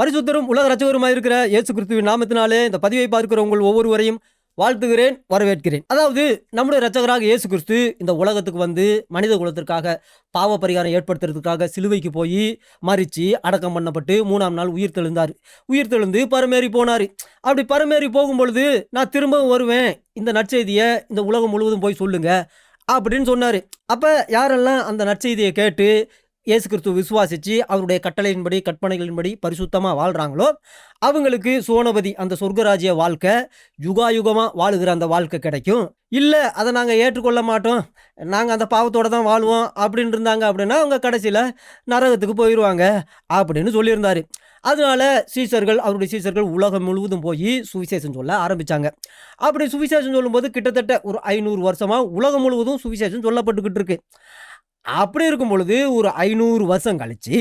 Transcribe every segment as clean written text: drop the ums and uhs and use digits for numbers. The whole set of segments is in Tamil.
பரிசுத்தரும் உலக ரட்சகருமாய் இருக்கிற இயேசு கிறிஸ்துவின் நாமத்தினாலே இந்த பதிவை பார்க்கிற உங்கள் ஒவ்வொருவரையும் வாழ்த்துகிறேன், வரவேற்கிறேன். அதாவது நம்முடைய ரட்சகராக இயேசு கிறிஸ்து இந்த உலகத்துக்கு வந்து மனித குலத்திற்காக பாவ பரிகாரம் ஏற்படுத்துறதுக்காக சிலுவைக்கு போய் மரிச்சு அடக்கம் பண்ணப்பட்டு 3ஆம் நாள் உயிர் தெழுந்தார். உயிர் தெழுந்து பரமேறி போனார். அப்படி பரமேறி போகும் பொழுது நான் திரும்பவும் வருவேன், இந்த நற்செய்தியை இந்த உலகம் முழுவதும் போய் சொல்லுங்க அப்படின்னு சொன்னார். அப்போ யாரெல்லாம் அந்த நற்செய்தியை கேட்டு இயேசு கிறிஸ்துவ விசுவாசித்து அவருடைய கட்டளையின்படி கற்பனைகளின்படி பரிசுத்தமாக வாழ்கிறாங்களோ அவங்களுக்கு சோனபதி அந்த சொர்க்கராஜ்ய வாழ்க்கை யுகாயுகமாக வாழுகிற அந்த வாழ்க்கை கிடைக்கும். இல்லை அதை நாங்கள் ஏற்றுக்கொள்ள மாட்டோம், நாங்கள் அந்த பாவத்தோடு தான் வாழ்வோம் அப்படின்னு இருந்தாங்க அப்படின்னா அவங்க கடைசியில் நரகத்துக்கு போயிடுவாங்க அப்படின்னு சொல்லியிருந்தார். அதனால அவருடைய சீசர்கள் உலகம் முழுவதும் போய் சுவிசேஷம் சொல்ல ஆரம்பித்தாங்க. அப்படி சுவிசேஷம் சொல்லும்போது கிட்டத்தட்ட ஒரு 500 வருஷமாக உலகம் முழுவதும் சுவிசேஷம் சொல்லப்பட்டுக்கிட்டு இருக்கு. அப்படி இருக்கும் பொழுது ஒரு 500 வருஷம் கழித்து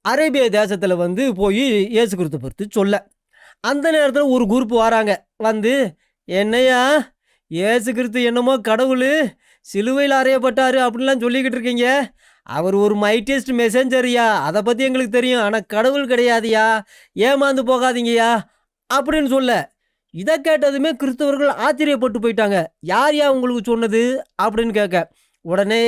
அரேபிய தேசத்தில் வந்து போய் இயேசு கிறிஸ்து பற்றி சொல்ல அந்த நேரத்தில் ஒரு குரூப் வராங்க. வந்து என்னையா இயேசு கிறிஸ்து என்னமோ கடவுள் சிலுவையில் அறையப்பட்டார் அப்படின்லாம் சொல்லிக்கிட்டு இருக்கீங்க, அவர் ஒரு மைட்டியஸ்ட் மெசேஞ்சரியா, அதை பற்றி எங்களுக்கு தெரியும், ஆனால் கடவுள் கிடையாதுயா, ஏமாந்து போகாதீங்கயா அப்படின்னு சொல்ல இதை கேட்டதுமே கிறிஸ்தவர்கள் ஆச்சரியப்பட்டு போயிட்டாங்க. யார் உங்களுக்கு சொன்னது அப்படின்னு கேட்க உடனே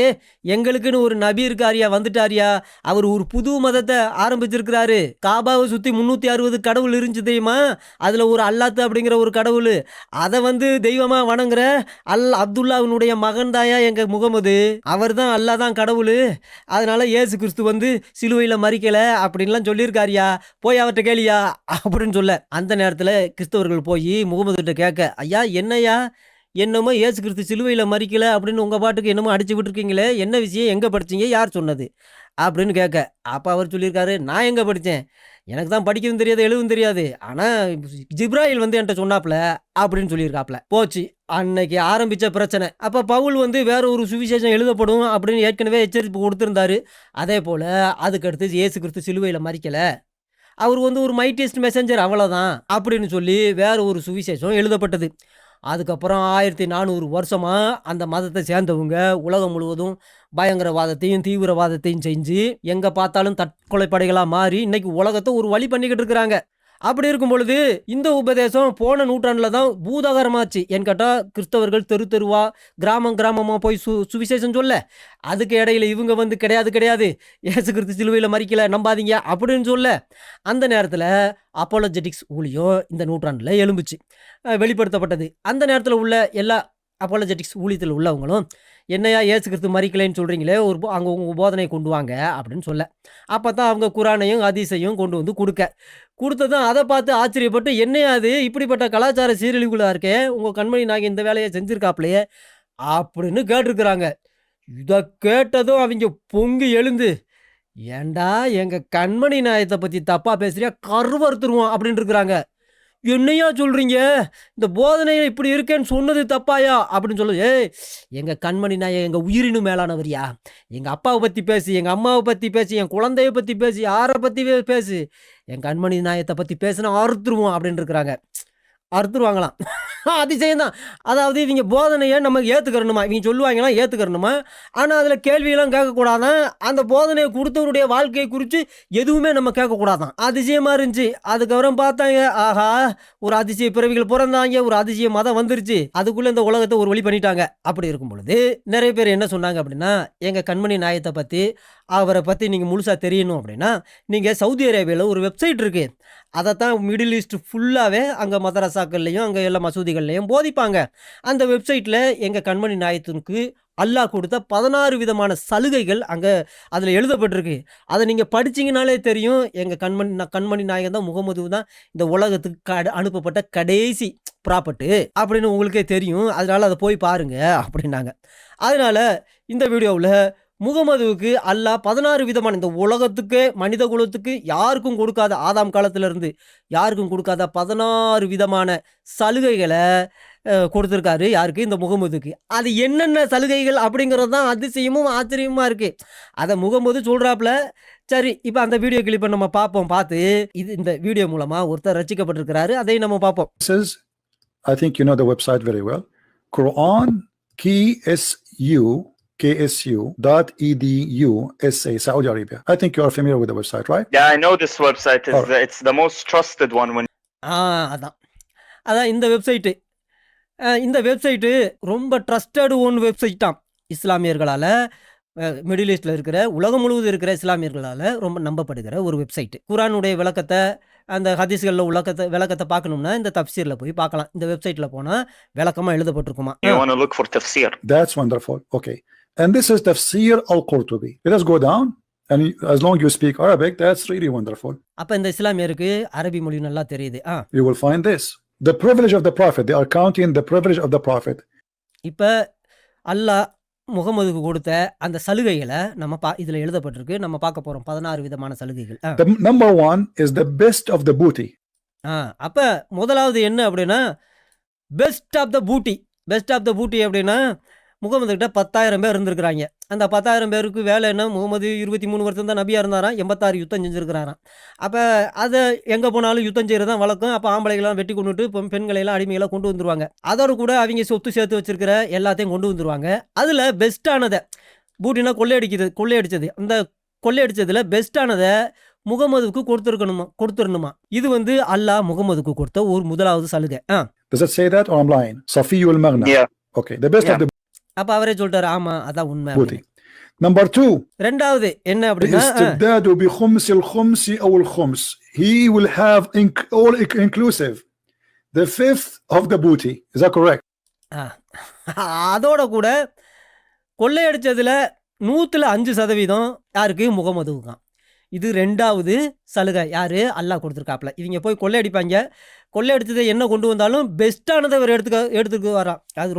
எங்களுக்குன்னு ஒரு நபி இருக்காரியா, வந்துட்டாரியா, அவர் ஒரு புது மதத்தை ஆரம்பிச்சிருக்கிறாரு. காபாவை சுற்றி 360 கடவுள் இருந்துச்சு தெரியுமா, அதில் ஒரு அல்லாத்து அப்படிங்கிற ஒரு கடவுள், அதை வந்து தெய்வமாக வணங்குற அப்துல்லாவினுடைய மகன் தாயா எங்கள் முகமது, அவர் தான் அல்லா தான் கடவுள், அதனால இயேசு கிறிஸ்து வந்து சிலுவையில் மறிக்கலை அப்படின்லாம் சொல்லியிருக்காரியா, போய் அவர்கிட்ட கேளியா அப்படின்னு சொல்ல அந்த நேரத்தில் கிறிஸ்தவர்கள் போய் முகமதுகிட்ட கேட்க, ஐயா என்னையா என்னமோ இயேசு கிறிஸ்து சிலுவையில் மறிக்கலை அப்படின்னு உங்கள் பாட்டுக்கு என்னமோ அடிச்சு விட்டுருக்கீங்களே, என்ன விஷயம், எங்கே படிச்சீங்க, யார் சொன்னது அப்படின்னு கேட்க அப்போ அவர் சொல்லியிருக்காரு, நான் எங்கே படித்தேன், எனக்கு தான் படிக்கவும் தெரியாது எழுதவும் தெரியாது, ஆனால் ஜிப்ராயில் வந்து என்கிட்ட சொன்னாப்ல அப்படின்னு சொல்லியிருக்காப்ல. போச்சு அன்னைக்கு ஆரம்பித்த பிரச்சனை. அப்போ பவுல் வந்து வேற ஒரு சுவிசேஷம் எழுதப்படும் அப்படின்னு ஏற்கனவே எச்சரிப்பு கொடுத்துருந்தாரு. அதே போல் அதுக்கடுத்து இயேசு கிறிஸ்து சிலுவையில் மறிக்கலை, அவர் வந்து ஒரு மைட்டியஸ்ட் மெசஞ்சர் அவ்வளோதான் அப்படின்னு சொல்லி வேற ஒரு சுவிசேஷம் எழுதப்பட்டது. அதுக்கப்புறம் 1400 வருஷமாக அந்த மதத்தை சேர்ந்தவங்க உலகம் முழுவதும் பயங்கரவாதத்தையும் தீவிரவாதத்தையும் செஞ்சு எங்கே பார்த்தாலும் தற்கொலைப்படைகளாக மாறி இன்னைக்கு உலகத்தை ஒரு வழி பண்ணிக்கிட்டு இருக்கிறாங்க. அப்படி இருக்கும் பொழுது இந்த உபதேசம் போன நூற்றாண்டில் தான் பூதாகரமாச்சு. ஏன்னு கேட்டால் கிறிஸ்தவர்கள் தெரு தெருவா கிராமமாக போய் சுவிசேஷம் சொல்ல, அதுக்கு இடையில இவங்க வந்து கிடையாது இயேசு கிறிஸ்து சிலுவையில் மறிக்கலை நம்பாதீங்க அப்படின்னு சொல்ல அந்த நேரத்தில் அப்போலஜெட்டிக்ஸ் ஊழியம் இந்த நூற்றாண்டில் எழும்புச்சு, வெளிப்படுத்தப்பட்டது. அந்த நேரத்தில் உள்ள எல்லா அப்போலஜெட்டிக்ஸ் ஊழியத்தில் உள்ளவங்களும் என்னையா இயேசு கிறிஸ்து மறிக்கலைன்னு சொல்கிறீங்களே, அங்கே உங்கள் போதனையை கொண்டு வாங்க அப்படின்னு சொல்ல அப்போ தான் அவங்க குரானையும் ஹதீஸையும் கொண்டு வந்து கொடுத்ததும் அதை பார்த்து ஆச்சரியப்பட்டு, என்னையா அது இப்படிப்பட்ட கலாச்சார சீரழிவுகளாக இருக்கே, உங்கள் கண்மணி நாங்கள் இந்த வேலையை செஞ்சுருக்காப்லையே அப்படின்னு கேட்டிருக்கிறாங்க. இதை கேட்டதும் அவங்க பொங்கி எழுந்து, ஏண்டா எங்கள் கண்மணி நாயத்தை பற்றி தப்பாக பேசுறியா, கருவறுத்துருவோம் அப்படின்னு இருக்கிறாங்க. என்னையா சொல்கிறீங்க, இந்த போதனையை இப்படி இருக்கேன்னு சொன்னது தப்பாயா அப்படின்னு சொல்லு. எங்கள் கண்மணி நாயை எங்கள் உயிரினும் மேலானவரியா, எங்கள் அப்பாவை பற்றி பேசு, எங்கள் அம்மாவை பற்றி பேசு, என் குழந்தைய பற்றி பேசு, யாரை பற்றி பேசு, என் கண்மணி நாயத்தை பற்றி பேசுனா அறுத்துருவோம் அப்படின்னு இருக்கிறாங்க. அறுத்துருவாங்களாம். அதிசயம் தான். அதாவது இவங்க போதனையை நம்ம ஏற்றுக்கிறணுமா, இவங்க சொல்லுவாங்களாம் ஏற்றுக்கிறணுமா, ஆனால் அதில் கேள்வியெல்லாம் கேட்கக்கூடாதான், அந்த போதனையை கொடுத்தவருடைய வாழ்க்கையை குறித்து எதுவுமே நம்ம கேட்கக்கூடாதான். அதிசயமாக இருந்துச்சு. அதுக்கப்புறம் பார்த்தாங்க, ஆஹா ஒரு அதிசய பிறவிகள் பிறந்தாங்க, ஒரு அதிசய மதம் வந்துருச்சு, அதுக்குள்ளே இந்த உலகத்தை ஒரு வழி பண்ணிட்டாங்க. அப்படி இருக்கும் பொழுது நிறைய பேர் என்ன சொன்னாங்க அப்படின்னா, எங்கள் கண்மணி நாயத்தை பற்றி அவரை பற்றி நீங்கள் முழுசாக தெரியணும் அப்படின்னா நீங்கள் சவுதி அரேபியாவில் ஒரு வெப்சைட் இருக்குது, அதைத்தான் மிடில் ஈஸ்ட் ஃபுல்லாகவே அங்கே மதரசாக்கள்லையும் அங்கே எல்லா மசூதிகள்லையும் போதிப்பாங்க. அந்த வெப்சைட்டில் எங்கள் கண்மணி நாயத்திற்கு அல்லாஹ் கொடுத்த 16 விதமான சலுகைகள் அங்கே அதில் எழுதப்பட்டிருக்கு. அதை நீங்கள் படிச்சிங்கனாலே தெரியும், எங்கள் கண்மணி நாயகம் தான் முகமது தான் இந்த உலகத்துக்கு அனுப்பப்பட்ட கடைசி ப்ராப்பர்ட்டு அப்படின்னு உங்களுக்கே தெரியும், அதனால் அதை போய் பாருங்க அப்படின்னாங்க. அதனால் இந்த வீடியோவில் முகமதுவுக்கு அல்லாஹ் 16 விதமான இந்த உலகத்துக்கு மனித குலத்துக்கு யாருக்கும் கொடுக்காத, ஆதாம் காலத்திலிருந்து யாருக்கும் கொடுக்காத 16 விதமான சலுகைகளை கொடுத்துருக்காரு. யாருக்கு? இந்த முகமதுக்கு. அது என்னென்ன சலுகைகள் அப்படிங்கிறது தான் அதிசயமும் ஆச்சரியமாக இருக்குது. அதை முகமது சொல்கிறாப்புல. சரி, இப்போ அந்த வீடியோ கிளிப்பை நம்ம பார்ப்போம். பார்த்து இந்த வீடியோ மூலமாக ஒருத்தர் ரசிக்கப்பட்டிருக்கிறாரு, அதை நம்ம பார்ப்போம். I think you know the website very well. Quran, KSU, KSU.edu.sa, Saudi Arabia. I think you are familiar with the website, right? Yeah, I know this website is Alright. it's the most trusted one when அதான் அதான் இந்த வெப்சைட்டு. இந்த வெப்சைட்டு ரொம்ப ட்ரஸ்டட் ஒன் வெப்சைட்டாம். இஸ்லாமியர்களால் மிடில் ஈஸ்டில் இருக்கிற உலகம் முழுவதும் இருக்கிற இஸ்லாமியர்களால் ரொம்ப நம்பப்படுகிற ஒரு வெப்சைட்டு. குரானுடைய விளக்கத்தை அந்த ஹதீஸ்களில் விளக்கத்தை பார்க்கணும்னா இந்த தப்சீரில் போய் பார்க்கலாம். இந்த வெப்சைட்டில் போனால் விளக்கமாக எழுதப்பட்டிருக்குமா. you want to look for tafsir. That's wonderful. Okay. And this is Tafsir al-Qurtubi. Let us go down. And as long as you speak Arabic, that's really wonderful. அப்போ இந்த இஸ்லாமியருக்கு அரபி மொழி நல்லா தெரியுது. You will find this. The privilege of the Prophet. They are counting the privilege of the Prophet. இப்போ அல்லாஹ் முகமதுக்கு கொடுத்த அந்த சலுகைகளை நம்ம இதில் எழுதப்பட்டிருக்கு. நம்ம பார்க்க போகிறோம் 16 விதமான சலுகைகள். The number one is the best of the booty. அப்போ முதலாவது என்ன அப்படின்னா பெஸ்ட் ஆஃப் த பூட்டி. பெஸ்ட் ஆஃப் த பூட்டி அப்படின்னா முகமது கிட்ட 10,000 பேர் இருந்திருக்கிறாங்க. அந்த 10,000 பேருக்கு வேலை என்ன, முகமது 23 வருஷம் தான் நபியாக இருந்தாராம், 86 யுத்தம் செஞ்சுருக்கிறாராம். அப்போ அதை எங்கே போனாலும் யுத்தம் செய்கிறது தான் வழக்கம். அப்போ ஆம்பளைகள்லாம் வெட்டி கொண்டுட்டு பெண்களையெல்லாம் அடிமைகளாக கொண்டு வந்துருவாங்க. அதோடு கூட அவங்க சொத்து சேர்த்து வச்சிருக்கிற எல்லாத்தையும் கொண்டு வந்துருவாங்க. அதில் பெஸ்ட்டானதை பூட்டினா கொள்ளையடிச்சது அந்த கொள்ளையடிச்சதில் பெஸ்ட்டானதை முகமதுக்கு கொடுத்துடணுமா. இது அல்லாஹ் முகமதுக்கு கொடுத்த ஒரு முதலாவது சலுகை. Does it say that or I'm lying? Safiyul Maghna. Yeah. Okay. The best of the அப்போ அவரே சொல்லிட்டாரு, ஆமா அதான் உண்மை. booty. Number two. ரெண்டாவது என்ன அப்படின்னா الاستبداد بخمس الخمس أو الخمس. He will have all inclusive. The fifth of the booty. Is that correct? அதோட கூட கொள்ளையடிச்சதுல 105% யாருக்கு, முகமதுவுக்கு. இது ரெண்டாவது சலுகை யாரு, அல்லாஹ் கொடுத்துருக்காப்ல. இவங்க போய் கொள்ளையடிப்பாங்க. கொள்ளையடிச்சதை என்ன கொண்டு வந்தாலும் பெஸ்ட்டானதை அவர் எடுத்துக்கு வரான். அது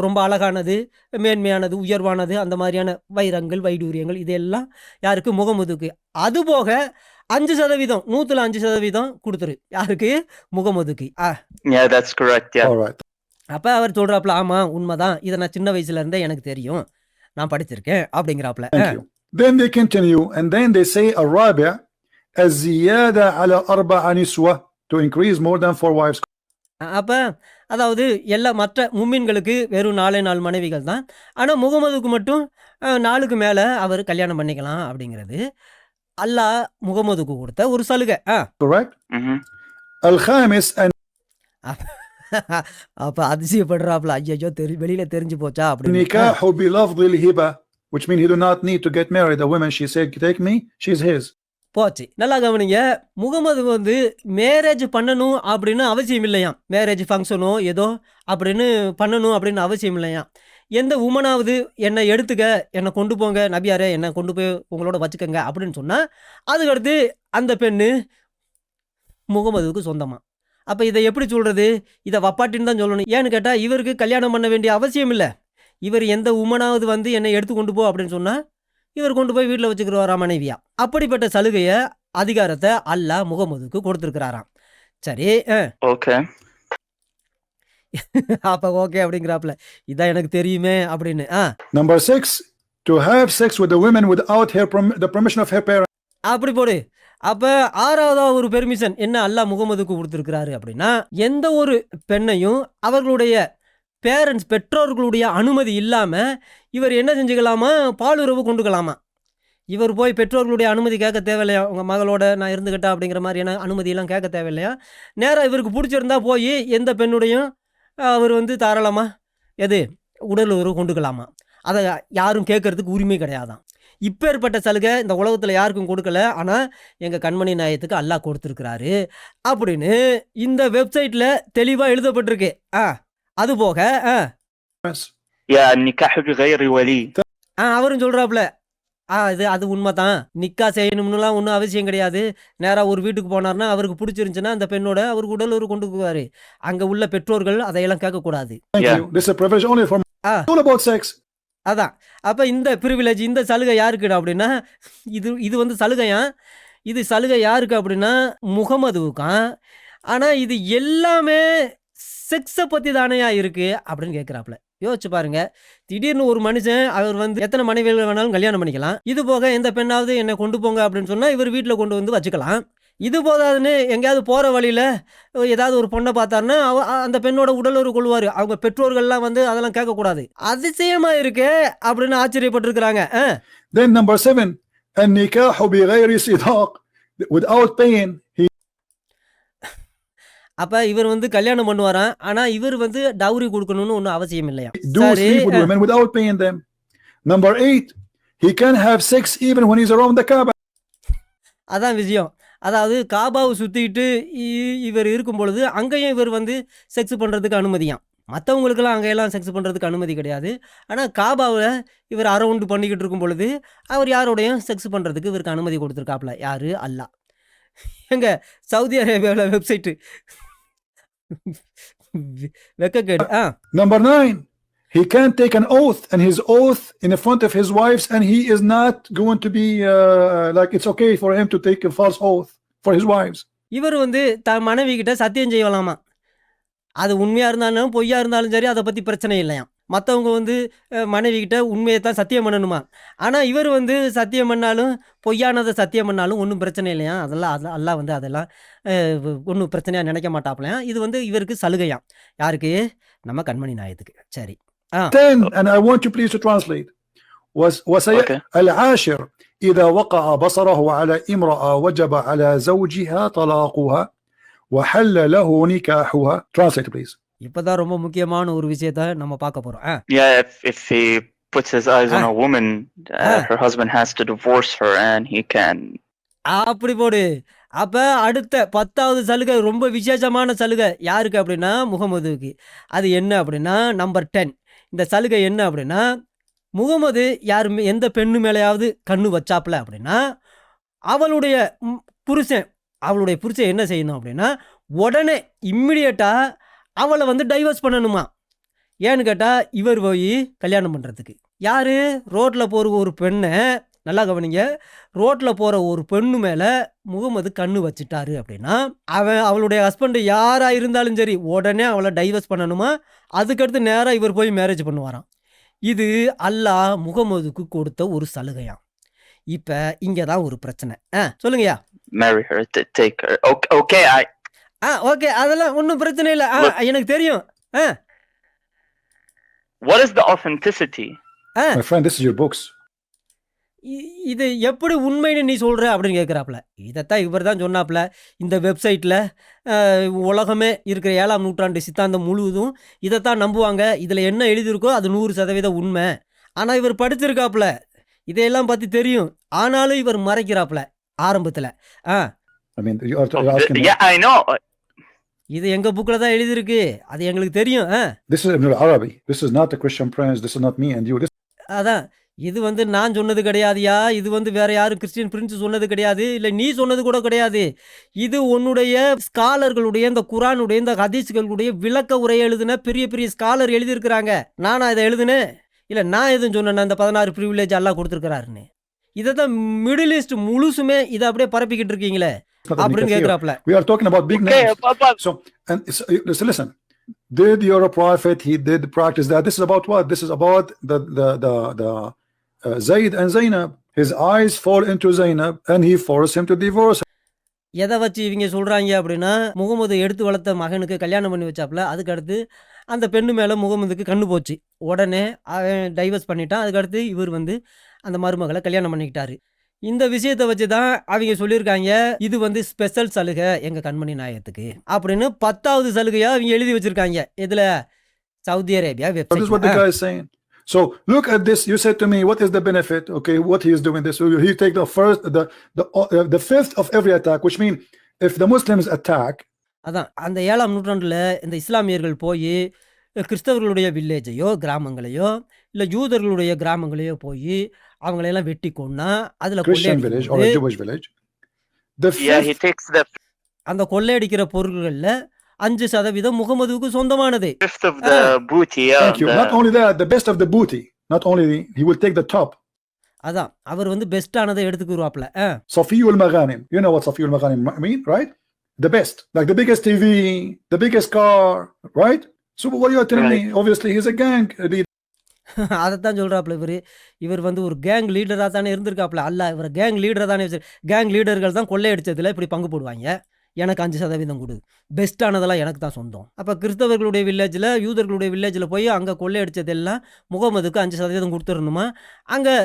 ரொம்ப அழகானது, மேன்மையானது, உயர்வானது, அந்த மாதிரியான வைரங்கள், வைடூரியங்கள் இதெல்லாம் யாருக்கு, முகமதுக்கு. அதுபோக 5% 105% கொடுத்துரு யாருக்கு, முகமதுக்கு. Yeah, that's correct. Yeah. All right. அப்போ அவர் சொல்கிறாப்புல, ஆமாம் உண்மைதான், இதை நான் சின்ன வயசுல இருந்தே எனக்கு தெரியும், நான் படிச்சிருக்கேன் அப்படிங்கிறாப்புல. Thank you. Then they continue and then they say الرابع الزيادة على 4 نسوة to increase more than 4 wives. அப்போ அதாவது எல்லா மற்ற மும்மின்களுக்கு வெறும் 4 மனைவிகள் தான். ஆனால் முகமதுக்கு மட்டும் 4க்கு மேலே அவர் கல்யாணம் பண்ணிக்கலாம் அப்படிங்கிறது அல்லாஹ் முகமதுக்கு கொடுத்த ஒரு சலுகை. Correct? Mhm. الخامس أن அப்போ அதிசயப்படுறாப்புல, ஐயோ வெளியில தெரிஞ்சு போச்சா அப்படின்னு. النكاح بلفظ الهبة, which means he do not need to get married. The woman, she said, take me, she's his. போச்சு. நல்லா கவனிங்க, முகமது மேரேஜ் பண்ணணும் அப்படின்னு அவசியம் இல்லையாம். மேரேஜ் ஃபங்க்ஷனோ ஏதோ அப்படின்னு பண்ணணும் அப்படின்னு அவசியம் இல்லையாம். எந்த உமனாவது என்னை எடுத்துக்க, என்னை கொண்டு போங்க நபியாரே, என்னை கொண்டு போய் உங்களோட வச்சுக்கோங்க அப்படின்னு சொன்னால் அதுக்கடுத்து அந்த பெண்ணு முகமதுவுக்கு சொந்தமா. அப்போ இதை எப்படி சொல்கிறது, இதை வப்பாட்டின்னு தான் சொல்லணும். ஏன்னு கேட்டால் இவருக்கு கல்யாணம் பண்ண வேண்டிய அவசியம் இல்லை. இவர் எந்த உமனாவது என்னை எடுத்து கொண்டு போ அப்படின்னு சொன்னால் இவர் கொண்டு போய் வீட்டில் வச்சுக்கிறவாரா மனைவியா. அப்படிப்பட்ட சலுகையை, அதிகாரத்தை அல்லாஹ் முகமதுக்கு கொடுத்துருக்கிறாராம். சரி, Okay. அப்போ ஓகே அப்படிங்கிறாப்புல, இதான் எனக்கு தெரியுமே அப்படின்னு. Number 6, to have sex with the women without the permission of her parents. அப்படி போடு. அப்போ 6வது ஒரு பெர்மிஷன் என்ன அல்லாஹ் முகமதுக்கு கொடுத்துருக்கிறாரு அப்படின்னா, எந்த ஒரு பெண்ணையும் அவர்களுடைய பேரண்ட்ஸ், பெற்றோர்களுடைய அனுமதி இல்லாமல் இவர் என்ன செஞ்சுக்கலாமா, பாலுறவு கொண்டுக்கலாமா. இவர் போய் பெற்றோர்களுடைய அனுமதி கேட்க தேவையில்லையா, உங்கள் மகளோட நான் இருந்துக்கிட்டா அப்படிங்கிற மாதிரியான அனுமதியெல்லாம் கேட்க தேவையில்லையா. நேராக இவருக்கு பிடிச்சிருந்தா போய் எந்த பெண்ணுடையும் அவர் தாராளமாக உடல் உறவு கொண்டுக்கலாமா. அதை யாரும் கேட்கறதுக்கு உரிமை கிடையாதான். இப்பேற்பட்ட சலுகை இந்த உலகத்தில் யாருக்கும் கொடுக்கல, ஆனால் எங்கள் கண்மணி நாயத்துக்கு அல்லாஹ் கொடுத்துருக்கிறாரு அப்படின்னு இந்த வெப்சைட்டில் தெளிவாக எழுதப்பட்டிருக்கு. அது போக Yeah, النكاح بغير ولي. அவரும் சொல்கிறாப்புல, அது உண்மை தான், நிக்கா செய்யணும்னுலாம் ஒன்றும் அவசியம் கிடையாது. நேராக ஒரு வீட்டுக்கு போனார்னா அவருக்கு பிடிச்சிருந்துச்சுன்னா அந்த பெண்ணோட அவருக்கு உடல் உறவு கொண்டு போவார். அங்கே உள்ள பெற்றோர்கள் அதையெல்லாம் கேட்கக்கூடாது. Thank you. This is a privilege only for all about sex. அதான். அப்போ இந்த ப்ரிவிலேஜ், இந்த சலுகை யாருக்குடா அப்படின்னா, இது சலுகையா. இது சலுகை யாருக்கு அப்படின்னா முகமதுவுக்கான். ஆனால் இது எல்லாமே செக்ஸை பற்றி தானையா இருக்குது அப்படின்னு கேட்குறாப்புல. யோசிச்சு பாருங்க, திடீர்னு ஒரு மனுஷன் அவர் எத்தனை மனைவிகள் வேணாலும் கல்யாணம் பண்ணிக்கலாம். இது போக எந்த பெண்ணாவது என்னை கொண்டு போங்க அப்படின்னு சொன்னால் இவர் வீட்டில் கொண்டு வந்து வச்சுக்கலாம். இது போதாதுன்னு எங்கேயாவது போகிற வழியில் ஏதாவது ஒரு பொண்ணை பார்த்தாருன்னா அந்த பெண்ணோட உடலுறவு கொள்வார். அவங்க பெற்றோர்கள்லாம் வந்து அதெல்லாம் கேட்கக்கூடாது. அதிசயமாக இருக்கே அப்படின்னு ஆச்சரியப்பட்டிருக்கிறாங்க. Then number 7, النكاح بغير صداق, without paying. அப்போ இவர் வந்து கல்யாணம் பண்ணுவாராம், ஆனால் இவர் வந்து டவுரி கொடுக்கணும்னு ஒன்றும் அவசியம் இல்லையா. Do sleep with women without paying them. Number 8, he can have sex even when he's around the Kaaba. அதான் விஷயம். அதாவது காபாவை சுற்றிக்கிட்டு இவர் இருக்கும் பொழுது அங்கேயும் இவர் வந்து செக்ஸ் பண்ணுறதுக்கு அனுமதியாம். மற்றவங்களுக்கெல்லாம் அங்கெல்லாம் செக்ஸ் பண்ணுறதுக்கு அனுமதி கிடையாது. ஆனால் காபாவில் இவர் அரவுண்டு பண்ணிக்கிட்டு இருக்கும் பொழுது அவர் யாரோடையும் செக்ஸ் பண்ணுறதுக்கு இவருக்கு அனுமதி கொடுத்துருக்காப்புல. யார்? அல்லாஹ். எங்க சவுதி அரேபியாவில் website வெக்கக்கேடு. Number 9, he can take an oath, and his oath in front of his wives, and he is not going to be like it's okay for him to take a false oath for his wives. இவர் வந்து தன் மனைவி கிட்ட சத்தியம் செய்யலாமா. அது உண்மையாக இருந்தாலும் பொய்யா இருந்தாலும் சரி, அதை பற்றி பிரச்சனை இல்லையாம். மற்றவங்க வந்து மனைவி கிட்ட உண்மையை தான் சத்தியம் பண்ணணுமா. ஆனால் இவர் வந்து சத்தியம் பண்ணாலும் பொய்யானதை சத்தியம் பண்ணாலும் ஒன்றும் பிரச்சனை இல்லையா. அதெல்லாம் அல்லாஹ் வந்து அதெல்லாம் ஒன்றும் பிரச்சனையாக நினைக்க மாட்டாப்லையா. இது வந்து இவருக்கு சலுகையாம். யாருக்கு? நம்ம கண்மணி நாயத்துக்கு. சரி. 10, and I want you please to translate. Okay. العاشر إذا وقع بصره على امرأة وجب على زوجها طلاقها وحل له نكاحها. Translate please. இப்பதான் ரொம்ப முக்கியமான ஒரு விஷயத்த நம்ம பார்க்க போறோம். Yeah, if he puts his eyes on a woman, her husband has to divorce her and he can. அப்படி போடு. அப்ப அடுத்த 10வது சலுகை ரொம்ப விசேஷமான சலுகை யாருக்கு அப்படின்னா முகமதுவுக்கு. அது என்ன அப்படின்னா நம்பர் 10. இந்த சலுகை என்ன அப்படின்னா, முகமது யாருமே எந்த பெண்ணு மேலேயாவது கண்ணு வச்சாப்புல அப்படின்னா அவளுடைய புருஷன் என்ன செய்யணும் அப்படின்னா, உடனே இம்மிடியட்டாக அவளை வந்து டைவர்ஸ் பண்ணணுமா. ஏன்னு கேட்டால் இவர் போய் கல்யாணம் பண்ணுறதுக்கு யார்? ரோட்டில் போகிற ஒரு பெண்ணை, நல்லா கவனிங்க, ரோட்டில் போகிற ஒரு பெண்ணு மேலே முகமது கண்ணு வச்சுட்டாரு அப்படின்னா அவளுடைய ஹஸ்பண்டு யாராக இருந்தாலும் சரி உடனே அவளை டைவர்ஸ் பண்ணணுமா. அதுக்கடுத்து நேராக இவர் போய் மேரேஜ் பண்ணுவாராம். இது அல்லாஹ் முகமதுக்கு கொடுத்த ஒரு சலுகையாம். இப்போ இங்கே தான் ஒரு பிரச்சனை. சொல்லுங்கய்யா. Marry her, take her. Okay, okay, அதெல்லாம் ஒன்றும் பிரச்சனை இல்லை. எனக்கு தெரியும். What is the authenticity? My friend, this is your books. இது எப்படி உண்மைன்னு நீ சொல்கிற அப்படின்னு கேட்குறாப்புல. இதைத்தான் இவர் தான் சொன்னாப்புல. இந்த வெப்சைட்டில் உலகமே இருக்கிற 7ஆம் நூற்றாண்டு சித்தாந்தம் முழுவதும் இதைத்தான் நம்புவாங்க. இதில் என்ன எழுதியிருக்கோ அது 100% உண்மை. ஆனால் இவர் படிச்சிருக்காப்புல, இதையெல்லாம் பற்றி தெரியும். ஆனாலும் இவர் மறைக்கிறாப்புல ஆரம்பத்தில். I mean, you are asking. Yeah, I know. இது எங்க புக்ல தான் எழுதிருக்கு, அது எங்களுக்கு தெரியும். This is Ibn al-Arabi. This is not the Christian Prince. This is not me and you. அதான், இது வந்து நான் சொன்னது கிடையாதுயா. இது வந்து வேற யாரும் கிறிஸ்டியன் பிரின்ஸ் சொன்னது கிடையாது, இல்லை நீ சொன்னது கூட கிடையாது. இது உன்னுடைய ஸ்காலர்களுடைய, இந்த குரானுடைய, இந்த ஹதீஸ்களுடைய விளக்க உரை எழுதுன பெரிய பெரிய ஸ்காலர் எழுதியிருக்கிறாங்க. நானா இதை எழுதுனேன்? இல்லை நான் எதுவும் சொன்னேன்னா இந்த 16 ப்ரிவிலேஜ் எல்லாம் கொடுத்துருக்கிறாருன்னு. இதை தான் மிடில் ஈஸ்ட் முழுசுமே இதை அப்படியே பரப்பிக்கிட்டு இருக்கீங்களே அப்படின்னு கேட்குறாப்புல. We are talking about big names. So listen. Did your prophet, he did practice that? This is about what? This is about the Zayd and Zainab. His eyes fall into Zainab and he forced him to divorce her. எதை வச்சு இவங்க சொல்கிறாங்க அப்படின்னா, முகமது எடுத்து வளர்த்த மகனுக்கு கல்யாணம் பண்ணி வச்சாப்புல. அதுக்கடுத்து அந்த பெண்ணு மேலே முகமதுக்கு கண்ணு போச்சு. உடனே அவன் டைவர்ஸ் பண்ணிட்டான். அதுக்கடுத்து இவர் வந்து அந்த மருமகளை கல்யாணம் பண்ணிக்கிட்டாரு. இந்த விஷயத்தை வச்சு தான் அவங்க சொல்லியிருக்காங்க, இது வந்து ஸ்பெஷல் சலுகை எங்கள் கண்மணி நாயகத்துக்கு அப்படின்னு 10வது சலுகையாக அவங்க எழுதி வச்சிருக்காங்க. இதில் Saudi Arabia website. So look at this. You said to me, what is the benefit? Okay, what he is doing this. So he take the fifth of every attack, which means if the Muslims attack. அதான் அந்த 7ஆம் நூற்றாண்டில் இந்த இஸ்லாமியர்கள் போய் கிறிஸ்தவர்களுடைய வில்லேஜையோ கிராமங்களையோ இல்லை யூதர்களுடைய கிராமங்களையோ போய் அவங்களையெல்லாம் வெட்டி கொன்னா அதில் அந்த கொள்ளையடிக்கிற பொருள்களில் 5% முகமதுவுக்கு சொந்தமானது. Not only that, the best of the booty. Not only he will take the top. அதான் அவர் வந்து பெஸ்டானதை எடுத்துக்குவாப்ல. Safiyul Maghanim. You know what Safiyul Maghanim mean, right? The best, like the biggest TV, the biggest car, right? So what you are telling me? Obviously, he's a gang leader. அதைத்தான் சொல்றாப்புல இவர். இவர் வந்து ஒரு கேங் லீடராக தானே இருந்திருக்காப்புல. அல்ல இவர் கேங் லீடரை தானே வச்சு கேங் லீடர்கள் தான் கொள்ளையடிச்சதுல இப்படி பங்கு போடுவாங்க. எனக்கு 5% கொடு, பெஸ்ட்டானதெல்லாம் எனக்கு தான் சொந்தம். அப்போ கிறிஸ்தவர்களுடைய வில்லேஜில் யூதர்களுடைய வில்லேஜில் போய் அங்கே கொள்ளையடிச்சதெல்லாம் முகமதுக்கு 5% கொடுத்துடணுமா. அங்கே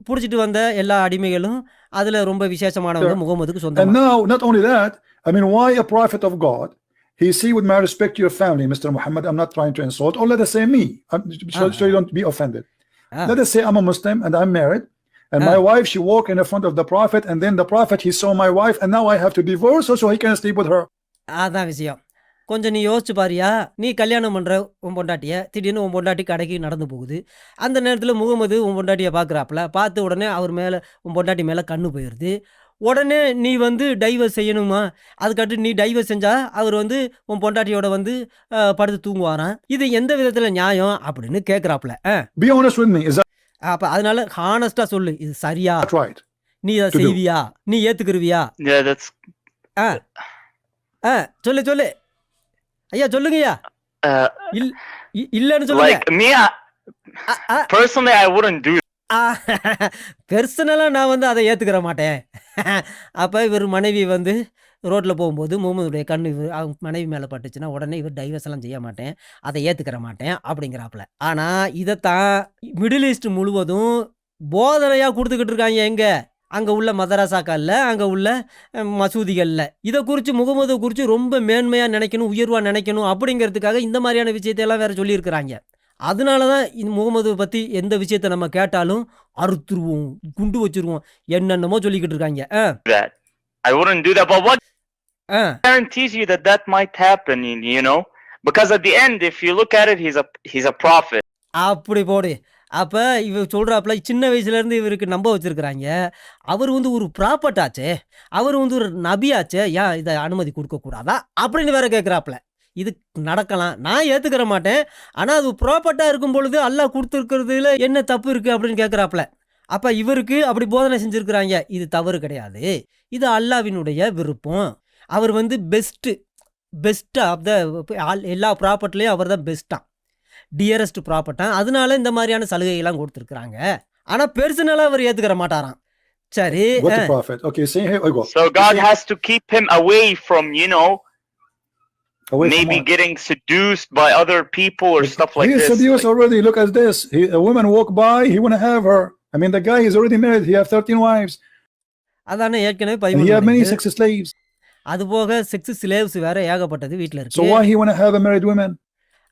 பிடிச்சிட்டு வந்த எல்லா அடிமைகளும் அதில் ரொம்ப விசேஷமானவங்க முகமதுக்கு And சொந்தம். now, not only that, I mean, why a prophet of God? He see with my respect to your family, Mr. Muhammad. I'm not trying to insult, or let us say me, so you don't be offended. Let us say I'm a Muslim and I'm married, and my wife, she walk in the front of the prophet, and then the prophet, he saw my wife, and now I have to divorce her so he can sleep with her. அதான் விஷயம். கொஞ்சம் நீ யோசிச்சு பாரியா, நீ கல்யாணம் பண்ணுற உன் பொண்டாட்டியை, திடீர்னு உன் பொண்டாட்டி கடைக்கு நடந்து போகுது. அந்த நேரத்தில் முகமது உன் பொண்டாட்டியை பார்க்குறாப்புல, பார்த்த உடனே அவர் மேலே உன் பொண்டாட்டி மேலே கண்ணு போயிடுது. உடனே நீ வந்து டைவர்ஸ் செய்யணுமா? அதுக்கடுத்து நீ டைவர்ஸ் செஞ்சால் அவர் வந்து உன் பொண்டாட்டியோட வந்து படுத்து தூங்குவாராம். இது எந்த விதத்தில் நியாயம் அப்படின்னு கேட்குறாப்புல. Be honest with me. Is that அப்போ அதனால ஹானஸ்டாக சொல்லு, இது சரியா? right? நீ அதை To do. செய்வியா? நீ ஏற்றுக்குருவியா? Yeah, that's சொல்லு சொல்லு ஐயா, சொல்லுங்கய்யா. uh, இல்லைன்னு சொல்லுங்க. like me. Ah, Personally, I wouldn't do. பெர்சனலாக நான் வந்து அதை ஏற்றுக்கிற மாட்டேன். அப்போ இவர் மனைவி வந்து ரோட்டில் போகும்போது முகமதுடைய கண்ணு அவங்க மனைவி மேலே பட்டுச்சுன்னா உடனே இவர் டைவர்ஸ் எல்லாம் செய்ய மாட்டேன், அதை ஏற்றுக்கிற மாட்டேன் அப்படிங்கிறாப்புல. ஆனால் இதைத்தான் மிடில் ஈஸ்ட் முழுவதும் போதனையாக கொடுத்துக்கிட்டு இருக்காங்க. எங்கே? அங்கே உள்ள மதரசாக்களில், அங்கே உள்ள மசூதிகளில். இதை குறித்து முகமதை குறித்து ரொம்ப மேன்மையாக நினைக்கணும், உயர்வாக நினைக்கணும் அப்படிங்கிறதுக்காக இந்த மாதிரியான விஷயத்தையெல்லாம் வேறு சொல்லியிருக்கிறாங்க. அதனால தான் இந்த முகமது பற்றி எந்த விஷயத்தை நம்ம கேட்டாலும் அறுத்துருவோம், குண்டு வச்சுருவோம், என்னென்னமோ சொல்லிக்கிட்டு இருக்காங்க. That I wouldn't do that. But what ah guarantees you that that might happen? You know, because at the end, if you look at it, he's a prophet. அப்படி போடு. அப்போ இவர் சொல்கிறாப்புல, சின்ன வயசுலேருந்து இவருக்கு நம்ப வச்சுருக்கிறாங்க. அவர் வந்து ஒரு ப்ராப்பர்ட் ஆச்சே, அவர் வந்து ஒரு நபியாச்சே, ஏன் இதை அனுமதி கொடுக்கக்கூடாதா அப்படின்னு வேற கேட்குறாப்புல. இது நடக்கலாம், நான் ஏற்றுக்கிற மாட்டேன். ஆனால் அது ப்ராப்பர்ட்டாக இருக்கும் பொழுது அல்லாஹ் கொடுத்துருக்கிறதுல என்ன தப்பு இருக்குது அப்படின்னு கேட்குறாப்புல. அப்போ இவருக்கு அப்படி போதனை செஞ்சுருக்கிறாங்க. இது தவறு கிடையாது, இது அல்லாஹ்வினுடைய விருப்பம். அவர் வந்து பெஸ்ட்டு ஆஃப் த எல்லா ப்ராப்பர்ட்டிலையும் அவர் தான் பெஸ்ட்டாக, டியரஸ்ட் ப்ராப்பர்ட்டாக. அதனால இந்த மாதிரியான சலுகைகள்லாம் கொடுத்துருக்குறாங்க. ஆனால் பெர்சனலாக அவர் ஏற்றுக்கிற மாட்டாராம். சரி, What the prophet? Okay, say here we go. So God has to keep him away from, Away from maybe what? getting seduced by other people or stuff like He is this. seduced already. Look at this. A woman walk by, he want to have her. I mean, the guy is already married. He have 13 wives, அதானே ஏற்கனவே and he have many 13 sex slaves. அது போக செக்ஸ் ஸ்லேவ்ஸ் வேற ஏகப்பட்டது வீட்டில் So இருக்கு. why he want to have a married woman?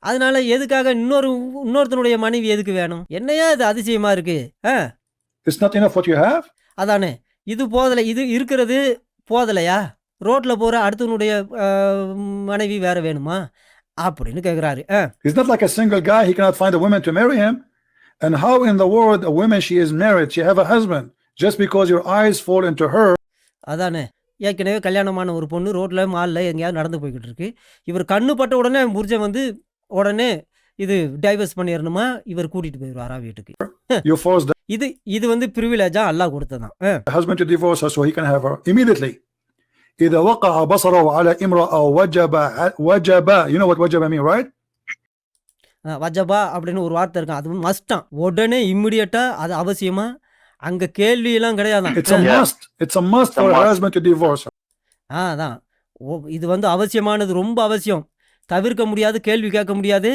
அதனால எதுக்காக இன்னொருத்தனுடைய மனைவி எதுக்கு வேணும்? என்னையா இது அதிசயமா இருக்கு? It's not enough what you have. அதானே, இது போதலை, இது இருக்கிறது போதலையா? ரோட்டில் போகிற அடுத்தவனுடைய மனைவி வேற வேணுமா அப்படின்னு கேட்குறாரு. He's not like a single guy. He cannot find a woman to marry him. And how in the world a woman, she is married, she have a husband, just because your eyes fall into her? அதானே, ஏற்கனவே கல்யாணமான ஒரு பொண்ணு ரோட்டில் மாலில் எங்கேயாவது நடந்து போய்கிட்டு இருக்கு. இவர் கண்ணு பட்ட உடனே புருஷன் வந்து உடனே இது டைவர்ஸ் பண்ணிடணுமா, இவர் கூட்டிகிட்டு போயிடுவாரா வீட்டுக்கு. You force the இது வந்து ப்ரிவிலேஜாக அல்லாஹ் கொடுத்ததான். husband to divorce her so he can have her immediately. إذا وقع بصره على امرأة وجب. You know what wajaba mean, right? வஜபா அப்படின்னு ஒரு வார்த்தை இருக்கும், அது மஸ்டான், உடனே இம்மிடியட்டாக, அது அவசியமா, அங்கே கேள்வியெல்லாம் கிடையாதான். It's a must. It's a must for her husband to divorce her. அதான் இது வந்து அவசியமானது, ரொம்ப அவசியம், தவிர்க்க முடியாது, கேள்வி கேட்க முடியாது.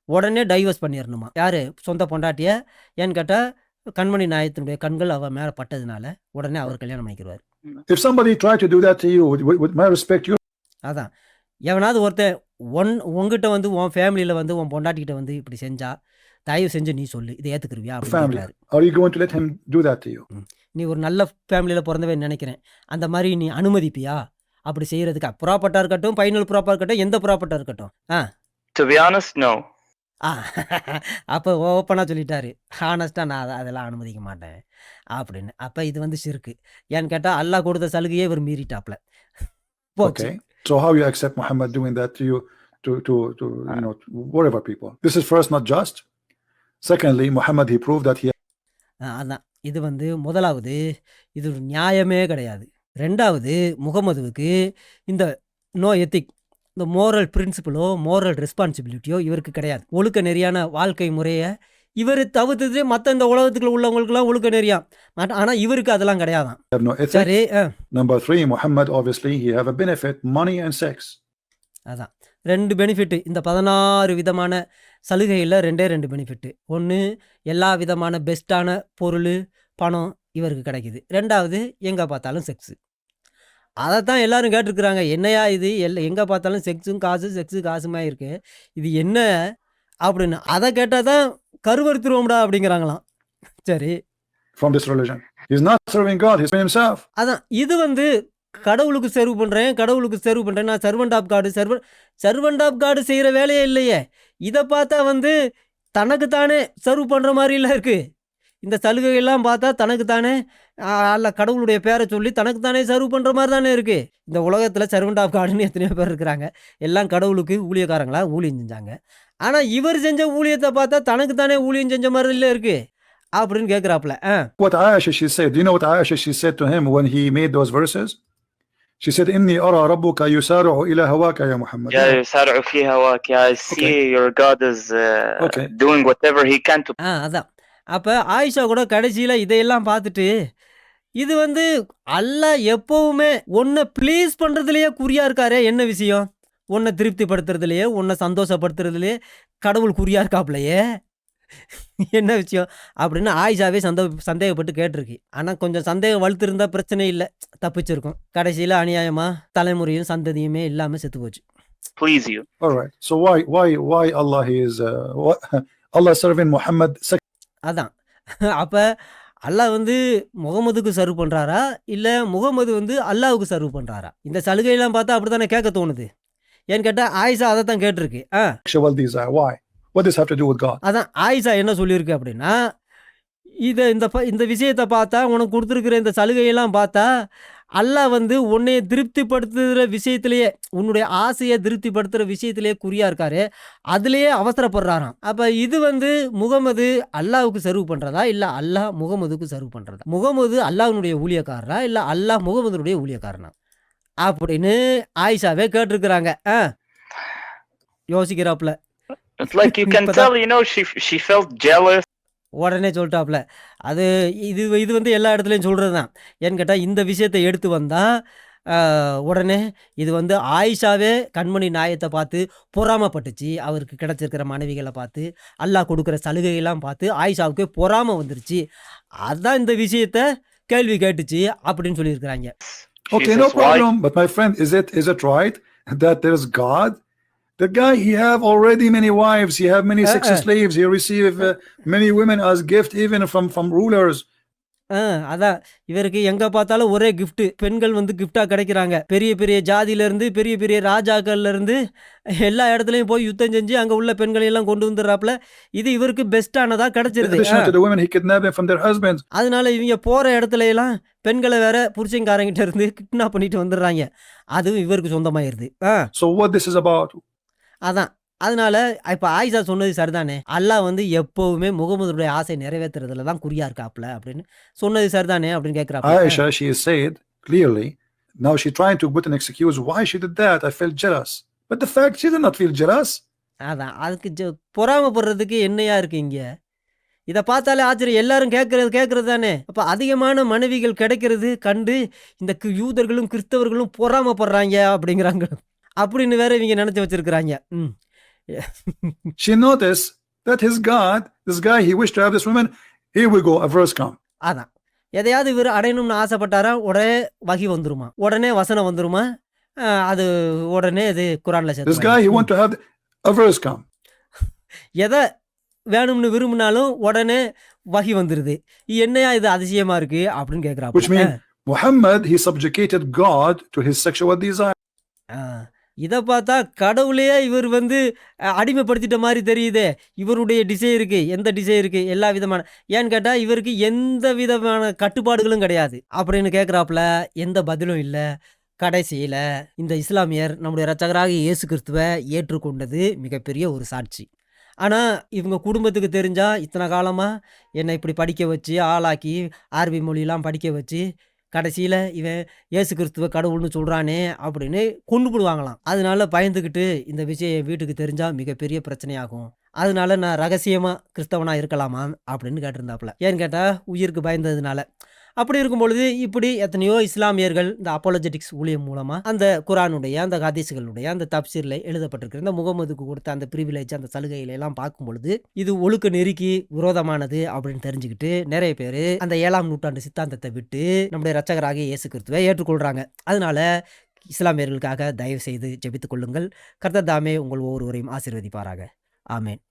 உடனே டைவர்ஸ் பண்ணிடணுமா யாரு? சொந்த பொண்டாட்டிய. ஏன்னு கேட்டால் கண்மணி நாயத்தினுடைய கண்கள் அவ மேலே பட்டதுனால உடனே அவர் கல்யாணம் பண்ணிக்கிறார். If somebody try to do that to you, with my respect, you அதான் எவனாவது ஒருத்தன் உங்ககிட்ட வந்து உன் ஃபேமிலியில் வந்து உன் பொண்டாட்டிக்கிட்ட வந்து இப்படி செஞ்சா தயவு செஞ்சு நீ சொல்லு, இதை ஏற்றுக்குருவியா family, அப்படிங்கிறாரு. are you going to let him do that to you? நீ ஒரு நல்ல ஃபேமிலியில் பிறந்தவன் நினைக்கிறேன், அந்த மாதிரி நீ அனுமதிப்பியா அப்படி செய்கிறதுக்கு? ப்ராப்பர்ட்டாக இருக்கட்டும், ஃபைனல் ப்ராப்பர்ட்டாக இருக்கட்டும், எந்த ப்ராப்பர்ட்டாக இருக்கட்டும். To be honest, no. அப்போ ஓப்பனாக சொல்லிட்டாரு, ஹானஸ்ட்டாக நான் அதெல்லாம் அனுமதிக்க மாட்டேன் அப்படின்னு. அப்போ இது வந்து சிறுக்கு. ஏன்னு கேட்டால் அல்லாஹ் கொடுத்த சலுகையே இவர் மீறிட்டாப்ல போச்சு. Okay. So how you accept Muhammad doing that to you, to you know, whatever people? This is first not just. Secondly, Muhammad, he proved that he அதான் இது வந்து முதலாவது, இது ஒரு நியாயமே கிடையாது. ரெண்டாவது, முகமதுவுக்கு இந்த நோ எத்திக், இந்த மோரல் பிரின்சிபலோ மோரல் ரெஸ்பான்சிபிலிட்டியோ இவருக்கு கிடையாது. ஒழுக்க நெறியான வாழ்க்கை முறையை இவர் தவிர்த்துட்டு மற்ற இந்த உலகத்துக்குள்ள உள்ளவங்களுக்குலாம் ஒழுக்க நெறியாம். ஆனா இவருக்கு அதெல்லாம் கிடையாதாம். have no ethics. சரி. Number 3, Muhammad obviously he have a benefit, money and sex. அதான் 2 பெனிஃபிட். இந்த 16 விதமான சலுகையில் 2 பெனிஃபிட். ஒன்று, எல்லா விதமான பெஸ்ட்டான பொருள் பணம் இவருக்கு கிடைக்குது. 2வது, எங்கே பார்த்தாலும் செக்ஸு. அதைத்தான் எல்லாரும் கேட்டிருக்கிறாங்க, என்னையா இது எங்கே பார்த்தாலும் செக்ஸும் காசுமா இருக்கு, இது என்ன அப்படின்னு. அதை கேட்டால் தான் கருவறுத்துருவோம்டா அப்படிங்கிறாங்களாம். சரி, From this religion he's not serving God, he's serving himself. அதான் இது கடவுளுக்கு சர்வ் பண்ணுறேன், நான் சர்வெண்ட் ஆஃப் காடு செய்கிற வேலையே இல்லையே. இதை பார்த்தா தனக்குத்தானே சர்வ் பண்ணுற மாதிரிலாம் இருக்குது. இந்த சலுகையெல்லாம் பார்த்தா தனக்குத்தானே அல்ல கடவுளுடைய பேரை சொல்லி தனக்குத்தானே சர்வ் பண்ணுற மாதிரி தானே இருக்குது. இந்த உலகத்தில் சர்வெண்ட் ஆஃப் காடுன்னு எத்தனையோ பேர் இருக்கிறாங்க. எல்லாம் கடவுளுக்கு ஊழியக்காரங்களா ஊழியம் செஞ்சாங்க. ஆனால் இவர் செஞ்ச ஊழியத்தை பார்த்தா தனக்குத்தானே ஊழியம் செஞ்ச மாதிரி இல்லை இருக்குது அப்படின்னு கேட்குறாப்புல. What Aisha she said, do you know what Aisha she said to him when he made those verses? She said, "Inni ara rabbuka yusari'u ila hawaka ya Muhammad." Yeah, يسارع في هواك. I see your God is Okay. doing whatever he can to அதான் அப்போ ஆயிஷா கூட கடைசியில் இதையெல்லாம் பார்த்துட்டு, இது அல்லாஹ் எப்பவுமே உன்னை ப்ளீஸ் பண்ணுறதுலையே குறியா இருக்காரே, என்ன விஷயம், உன்னை திருப்திப்படுத்துறதுலையே உன்னை சந்தோஷப்படுத்துறதுலையே கடவுள் குறியா இருக்காப்புலையே, என்ன விஷயம் அப்படின்னு ஆயிஷாவே சந்தேகப்பட்டு கேட்டிருக்கு. ஆனால் கொஞ்சம் சந்தேகம் வலுத்திருந்தா பிரச்சனை இல்லை, தப்பிச்சிருக்கும். கடைசியில் அநியாயமாக தலைமுறையும் சந்ததியுமே இல்லாமல் செத்து போச்சு. please you. All right, so why Allah he is Allah serving Muhammad sex? அதான் அப்போ அல்லாஹ் முகமதுக்கு சர்வ் பண்ணுறாரா இல்லை முகமது அல்லாவுக்கு சர்வ் பண்ணுறாரா? இந்த சலுகையெல்லாம் பார்த்தா அப்படி தானே கேட்க தோணுது. ஏன்னு கேட்டால் ஆயிஷா அதை தான் கேட்டிருக்கு. Sexual desire, why? What does this have to do with God? அதான் ஆயிஷா என்ன சொல்லியிருக்கு அப்படின்னா, இந்த விஷயத்தை பார்த்தா, உனக்கு கொடுத்துருக்கிற இந்த சலுகையெல்லாம் பார்த்தா அல்லாஹ் உன்னைய திருப்திப்படுத்துகிற விஷயத்திலேயே, உன்னுடைய ஆசையை திருப்திப்படுத்துகிற விஷயத்திலேயே குறியா இருக்காரு, அதுலேயே அவசரப்படுறாராம். அப்போ இது முகமது அல்லாவுக்கு சர்வ் பண்ணுறதா இல்லை அல்லாஹ் முகமதுக்கு சர்வ் பண்ணுறதா? முகமது அல்லாஹ்வுடைய ஊழியக்காரரா இல்லை அல்லாஹ் முகமதுடைய ஊழியக்காரனா அப்படின்னு ஆயிஷாவே கேட்டிருக்கிறாங்க. யோசிக்கிறாப்புல. It's like you can tell, she felt jealous. உடனே சொல்லிட்டாப்புல. அது இது எல்லா இடத்துலையும் சொல்கிறது தான். ஏன்னு கேட்டால் இந்த விஷயத்தை எடுத்து வந்தால் உடனே இது ஆயிஷாவே கண்மணி நாயத்தை பார்த்து பொறாமப்பட்டுச்சு. அவருக்கு கிடைச்சிருக்கிற மனைவிகளை பார்த்து, அல்லாஹ் கொடுக்குற சலுகையெல்லாம் பார்த்து ஆயிஷாவுக்கே பொறாம வந்துருச்சு. அதுதான் இந்த விஷயத்தை கேள்வி கேட்டுச்சு அப்படின்னு சொல்லியிருக்கிறாங்க. Okay, no problem. But my friend, is it right that there is God? The guy, he have already many wives. He have many sex slaves. He receive many women as gift, even from rulers. அதான் இவருக்கு எங்கே பார்த்தாலும் ஒரே கிஃப்ட்டு, பெண்கள் கிஃப்டாக கிடைக்கிறாங்க. பெரிய பெரிய ஜாதியிலேருந்து பெரிய பெரிய ராஜாக்கள்லேருந்து எல்லா இடத்துலையும் போய் யுத்தம் செஞ்சு அங்கே உள்ள பெண்களையெல்லாம் கொண்டு வந்துடுறாப்புல. இது இவருக்கு பெஸ்ட்டானதாக கிடைச்சிருது. To the women, he kidnapped them from their husbands. அதனால இவங்க போகிற இடத்துல எல்லாம் பெண்களை வேற புருஷன்காரங்கிட்ட இருந்து கிட்னாப் பண்ணிட்டு வந்துடுறாங்க. அதுவும் இவருக்கு சொந்தமாயிருது. So what this is about? அதான் அதனால இப்போ ஆயிஷா சொன்னது சரிதானே, அல்லாஹ் எப்பவுமே முகமதுடைய ஆசை நிறைவேற்றுறதுல தான் குறியா இருக்காப்புல அப்படின்னு சொன்னது சரிதானே அப்படின்னு கேட்குறாங்க. Aisha, she said clearly, now she trying to put an excuse why she did that. I felt jealous, but the fact she did not feel jealous. அதான் அதுக்கு பொறாமப்படுறதுக்கு என்னையா இருக்கு இங்க? இதை பார்த்தாலே ஆச்சரியம். எல்லாரும் கேட்கறது தானே. அப்போ அதிகமான மனைவிகள் கிடைக்கிறது கண்டு இந்த யூதர்களும் கிறிஸ்தவர்களும் பொறாமப்படுறாங்க அப்படிங்கிறாங்க அப்படின்னு வேற இவங்க நினைச்சு வச்சிருக்கிறாங்க. She noticed that his God, this guy, he wished to have this woman. Here we go, a verse come. அதான் எதையாவது இவர் அடையணும்னு ஆசைப்பட்டாரா உடனே வகி வந்துருமா, உடனே வசனம் வந்துருமா, அது உடனே இது குரான்ல சேர்த்து. This guy, he want to have a verse come. எதை வேணும்னு விரும்பினாலும் உடனே வகி வந்துருது. என்னையா இது அதிசயமா இருக்கு அப்படின்னு கேட்குறாங்க. Which means Muhammad, he subjugated God to his sexual desire. இதை பார்த்தா கடவுளையே இவர் அடிமைப்படுத்திட்ட மாதிரி தெரியுதே. இவருடைய டிசைருக்கு எந்த டிசைருக்கு எல்லா விதமான, ஏன்னு கேட்டால் இவருக்கு எந்த விதமான கட்டுப்பாடுகளும் கிடையாது அப்படின்னு கேட்குறாப்புல. எந்த பதிலும் இல்லை. கடைசியில் இந்த இஸ்லாமியர் நம்முடைய இரட்சகராகிய இயேசு கிறிஸ்துவை ஏற்றுக்கொண்டது மிகப்பெரிய ஒரு சாட்சி. ஆனால் இவங்க குடும்பத்துக்கு தெரிஞ்சால் இத்தனை காலமாக என்னை இப்படி படிக்க வச்சு ஆளாக்கி அரபி மொழியெலாம் படிக்க வச்சு கடைசியில இவன் இயேசு கிறிஸ்துவ கடவுள்னு சொல்றானே அப்படின்னு கொண்டு போடுவாங்களாம். அதனால பயந்துகிட்டு இந்த விஷயம் என் வீட்டுக்கு தெரிஞ்சா மிகப்பெரிய பிரச்சனையாகும். அதனால நான் ரகசியமா கிறிஸ்தவனா இருக்கலாமா அப்படின்னு கேட்டிருந்தாப்புல. ஏன்னு கேட்டா உயிருக்கு பயந்ததுனால. அப்படி இருக்கும் பொழுது இப்படி எத்தனையோ இஸ்லாமியர்கள் இந்த அப்போலஜெட்டிக்ஸ் ஊழியம் மூலமா அந்த குரானுடைய அந்த ஹதீஸ்களுடைய அந்த தப்சீர்ல எழுதப்பட்டிருக்கிற இந்த முகமதுக்கு கொடுத்த அந்த பிரிவிலேஜ் அந்த சலுகைகளை எல்லாம் பார்க்கும் பொழுது இது ஒழுக்க நெறிக்கு விரோதமானது அப்படின்னு தெரிஞ்சுக்கிட்டு நிறைய பேர் அந்த 7ஆம் நூற்றாண்டு சித்தாந்தத்தை விட்டு நம்முடைய இரட்சகராகிய இயேசு கிறிஸ்துவை ஏற்றுக்கொள்றாங்க. அதனால இஸ்லாமியர்களுக்காக தயவு செய்து ஜெபித்துக் கொள்ளுங்கள். கர்த்தர் தாமே உங்கள் ஒவ்வொருவரையும் ஆசீர்வதிப்பாராக. ஆமென்.